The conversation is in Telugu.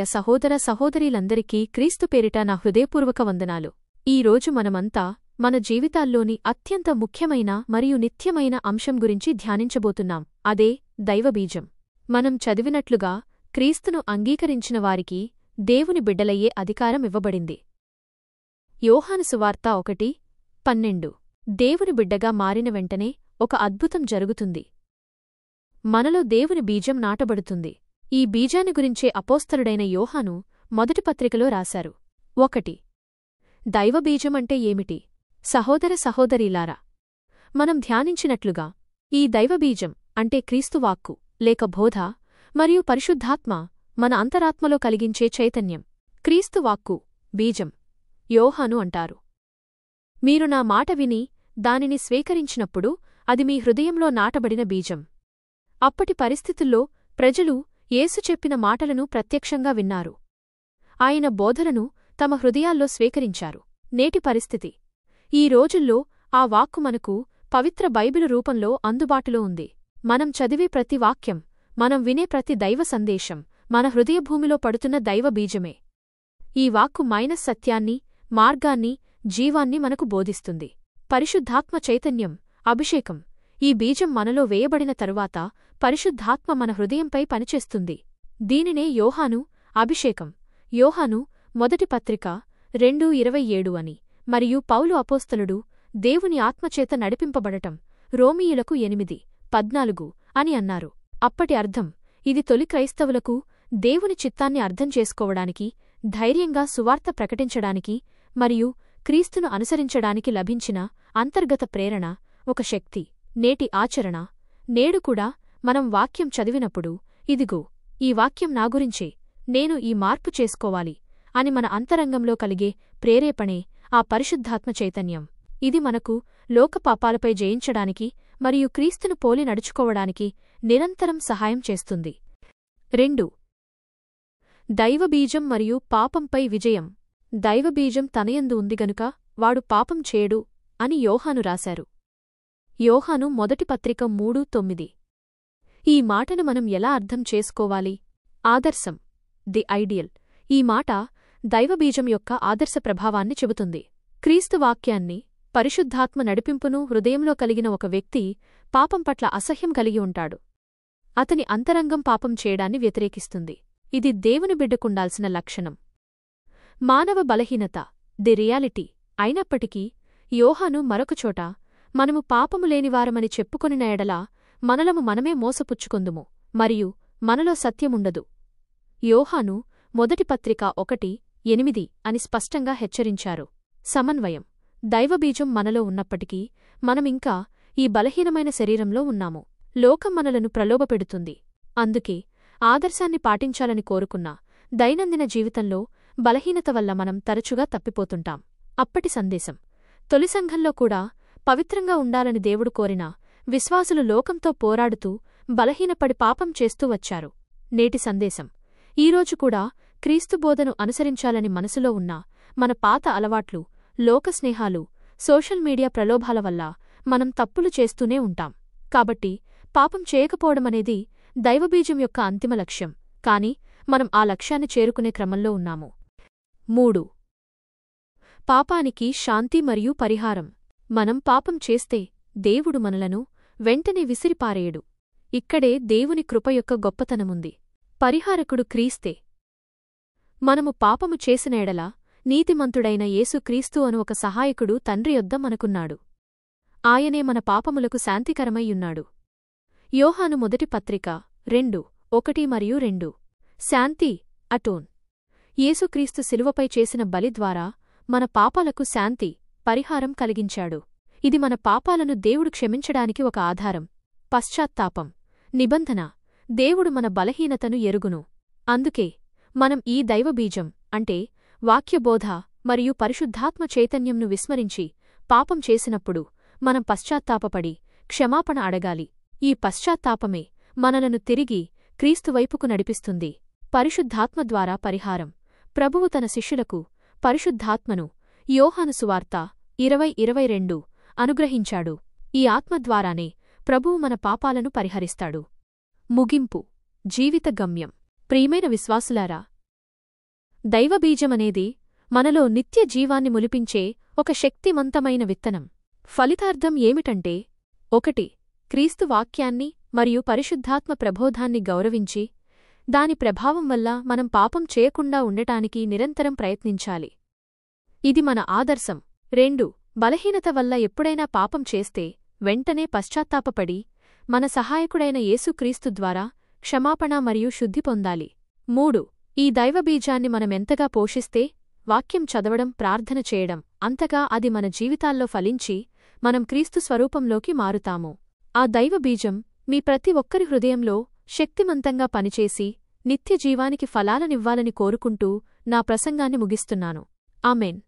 సహోదర సహోదరీలందరికీ క్రీస్తు పేరిట నా హృదయపూర్వక వందనాలు. ఈ రోజు మనమంతా మన జీవితాల్లోని అత్యంత ముఖ్యమైన మరియు నిత్యమైన అంశం గురించి ధ్యానించబోతున్నాం. అదే దైవబీజం. మనం చదివినట్లుగా క్రీస్తును అంగీకరించిన వారికి దేవుని బిడ్డలయ్యే అధికారం ఇవ్వబడింది. యోహాను సువార్త 1:12. దేవుని బిడ్డగా మారిన వెంటనే ఒక అద్భుతం జరుగుతుంది. మనలో దేవుని బీజం నాటబడుతుంది. ఈ బీజాన్ని గురించే అపోస్తలుడైన యోహాను మొదటి పత్రికలో రాశారు. 1. దైవబీజమంటే ఏమిటి? సహోదర సహోదరీలారా, మనం ధ్యానించినట్లుగా ఈ దైవబీజం అంటే క్రీస్తువాక్కు లేక బోధ మరియు పరిశుద్ధాత్మ మన అంతరాత్మలో కలిగించే చైతన్యం. క్రీస్తువాక్కు బీజం యోహాను అంటారు. మీరు నా మాట విని దానిని స్వీకరించినప్పుడు అది మీ హృదయంలో నాటబడిన బీజం. అప్పటి పరిస్థితుల్లో ప్రజలు యేసు చెప్పిన మాటలను ప్రత్యక్షంగా విన్నారు. ఆయన బోధలను తమ హృదయాల్లో స్వీకరించారు. నేటి పరిస్థితి. ఈ రోజుల్లో ఆ వాక్కు మనకు పవిత్ర బైబిలు రూపంలో అందుబాటులో ఉంది. మనం చదివే ప్రతి వాక్యం, మనం వినే ప్రతి దైవ సందేశం మన హృదయభూమిలో పడుతున్న దైవ బీజమే. ఈ వాక్కు సత్యాన్ని, మార్గాన్ని, జీవాన్ని మనకు బోధిస్తుంది. పరిశుద్ధాత్మ చైతన్యం, అభిషేకం. ఈ బీజం మనలో వేయబడిన తరువాత పరిశుద్ధాత్మ మన హృదయంపై పనిచేస్తుంది. దీనినే యోహాను అభిషేకం. యోహాను మొదటి పత్రిక 2:27 అని మరియు పౌలు అపోస్తలుడు దేవుని ఆత్మచేత నడిపింపబడటం రోమీయులకు 8:14 అని అన్నారు. అప్పటి అర్థం ఇది తొలి క్రైస్తవులకు దేవుని చిత్తాన్ని అర్థం చేసుకోవడానికి, ధైర్యంగా సువార్త ప్రకటించడానికి మరియు క్రీస్తును అనుసరించడానికి లభించిన అంతర్గత ప్రేరణ, ఒక శక్తి. నేటి ఆచరణ. నేడు కూడా మనం వాక్యం చదివినప్పుడు, ఇదిగో ఈ వాక్యం నా గురించే, నేను ఈ మార్పు చేసుకోవాలి అని మన అంతరంగంలో కలిగే ప్రేరేపణే ఆ పరిశుద్ధాత్మ చైతన్యం. ఇది మనకు లోకపాపాలపై జయించడానికి మరియు క్రీస్తును పోలి నడుచుకోవడానికి నిరంతరం సహాయం చేస్తుంది. 2. దైవబీజం మరియు పాపంపై విజయం. దైవబీజం తనయందు ఉంది గనుక వాడు పాపం చేయడు అని యోహాను రాశారు. యోహాను మొదటి పత్రిక 3:9. ఈ మాటను మనం ఎలా అర్థం చేసుకోవాలి? ఆదర్శం, ది ఐడియల్. ఈ మాట దైవబీజం యొక్క ఆదర్శ ప్రభావాన్ని చెబుతుంది. క్రీస్తు వాక్యాన్ని, పరిశుద్ధాత్మ నడిపింపును హృదయంలో కలిగిన ఒక వ్యక్తి పాపం పట్ల అసహ్యం కలిగి ఉంటాడు. అతని అంతరంగం పాపం చేయడాన్ని వ్యతిరేకిస్తుంది. ఇది దేవుని బిడ్డకుండాల్సిన లక్షణం. మానవ బలహీనత, ది రియాలిటీ. అయినప్పటికీ యోహాను మరొకచోట మనము పాపము లేనివారమని చెప్పుకొనిన ఎడల మనలము మనమే మోసపుచ్చుకొందుము మరియు మనలో సత్యముండదు. యోహాను మొదటి పత్రిక 1:8 అని స్పష్టంగా హెచ్చరించారు. సమన్వయం. దైవబీజం మనలో ఉన్నప్పటికీ మనమింకా ఈ బలహీనమైన శరీరంలో ఉన్నాము. లోకం మనలను ప్రలోభపెడుతుంది. అందుకే ఆదర్శాన్ని పాటించాలని కోరుకున్న దైనందిన జీవితంలో బలహీనత వల్ల మనం తరచుగా తప్పిపోతుంటాం. అప్పటి సందేశం. తొలి సంఘంలో కూడా పవిత్రంగా ఉండాలని దేవుడు కోరిన విశ్వాసులు లోకంతో పోరాడుతూ బలహీనపడి పాపం చేస్తూ వచ్చారు. నేటి సందేశం. ఈరోజు కూడా క్రీస్తు బోధను అనుసరించాలని మనసులో ఉన్న మన పాత అలవాట్లు, లోకస్నేహాలు, సోషల్ మీడియా ప్రలోభాల వల్ల మనం తప్పులు చేస్తూనే ఉంటాం. కాబట్టి పాపం చేయకపోవడమనేది దైవబీజం యొక్క అంతిమ లక్ష్యం. కాని మనం ఆ లక్ష్యాన్ని చేరుకునే క్రమంలో ఉన్నాము. 3. పాపానికి శాంతి మరియు పరిహారం. మనం పాపం చేస్తే దేవుడు మనలను వెంటనే విసిరిపారేయడు. ఇక్కడే దేవుని కృప యొక్క గొప్పతనముంది. పరిహారకుడు క్రీస్తే. మనము పాపము చేసిన ఎడల నీతిమంతుడైన యేసు క్రీస్తు అను ఒక సహాయకుడు తండ్రి యొద్ద మనకున్నాడు. ఆయనే మన పాపములకు శాంతికరమయ్యున్నాడు. యోహాను మొదటి పత్రిక 2:1 మరియు 2. శాంతి, అటోన్. యేసుక్రీస్తు శిలువపై చేసిన బలి ద్వారా మన పాపాలకు శాంతి, పరిహారం కలిగించాడు. ఇది మన పాపాలను దేవుడు క్షమించడానికి ఒక ఆధారం. పశ్చాత్తాపం, నిబంధన. దేవుడు మన బలహీనతను ఎరుగును. అందుకే మనం ఈ దైవబీజం అంటే వాక్యబోధ మరియు పరిశుద్ధాత్మ చైతన్యంను విస్మరించి పాపం చేసినప్పుడు మనం పశ్చాత్తాపపడి క్షమాపణ అడగాలి. ఈ పశ్చాత్తాపమే మనలను తిరిగి క్రీస్తువైపుకు నడిపిస్తుంది. పరిశుద్ధాత్మ ద్వారా పరిహారం. ప్రభువు తన శిష్యులకు పరిశుద్ధాత్మను యోహాను సువార్త 20:22 అనుగ్రహించాడు. ఈ ఆత్మ ద్వారానే ప్రభువు మన పాపాలను పరిహరిస్తాడు. ముగింపు. జీవిత గమ్యం. ప్రియమైన విశ్వాసులారా, దైవబీజమనేది మనలో నిత్య జీవాన్ని ములిపించే ఒక శక్తిమంతమైన విత్తనం. ఫలితార్థం ఏమిటంటే 1. క్రీస్తు వాక్యాన్ని మరియు పరిశుద్ధాత్మ ప్రబోధాన్ని గౌరవించి దాని ప్రభావం వల్ల మనం పాపం చేయకుండా ఉండటానికి నిరంతరం ప్రయత్నించాలి. ఇది మన ఆదర్శం. 2. బలహీనత వల్ల ఎప్పుడైనా పాపం చేస్తే వెంటనే పశ్చాత్తాపపడి మన సహాయకుడైన యేసుక్రీస్తు ద్వారా క్షమాపణ మరియు శుద్ధి పొందాలి. 3. ఈ దైవబీజాన్ని మనమెంతగా పోషిస్తే వాక్యం చదవడం, ప్రార్థన చేయడం, అంతగా అది మన జీవితాల్లో ఫలించి మనం క్రీస్తు స్వరూపంలోకి మారుతాము. ఆ దైవబీజం మీ ప్రతి ఒక్కరి హృదయంలో శక్తిమంతంగా పనిచేసి నిత్య జీవానికి ఫలాలనివ్వాలని కోరుకుంటూ నా ప్రసంగాన్ని ముగిస్తున్నాను. ఆమెన్.